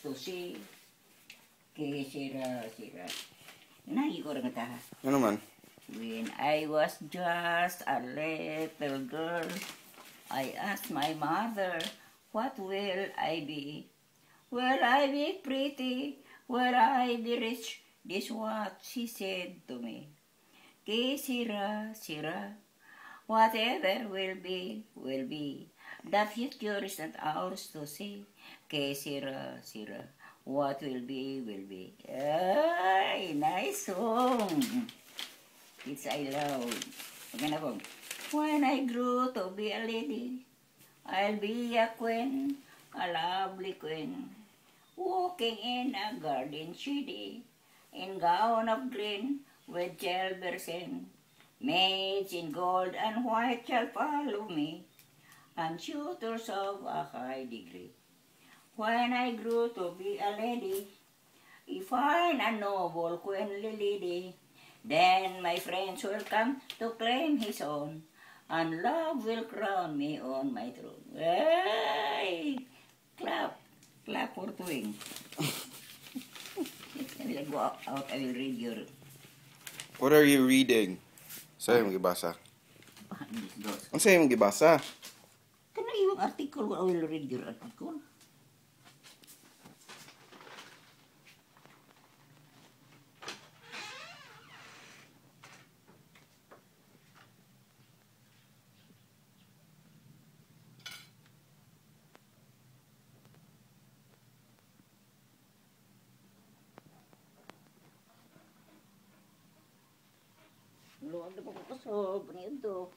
to say, kay Sera. Nagi ko rin ita. Ano man? When I was just a little girl, I asked my mother, what will I be? Will I be pretty? Will I be rich? This what she said to me. Kay Sera, whatever will be, will be. The future is not ours to see. Kay Sera, what will be, will be. Ay, nice song. It's I love. Maganda po. When I grew to be a lady, I'll be a queen, a lovely queen, walking in a garden shady, in gown of green with jelbersen. Maids in gold and white shall follow me, and suitors of a high degree. When I grew to be a lady, a fine and noble queenly lady, then my friends will come to claim his own, and love will crown me on my throne. Hey! Clap! Clap for twing. I will go out, I will read your... What are you reading? Sa'yo mong gibasa. Ano sa'yo mong gibasa? Kana yung article, I will read your article. Lola, po ko kasob. Ano yun to?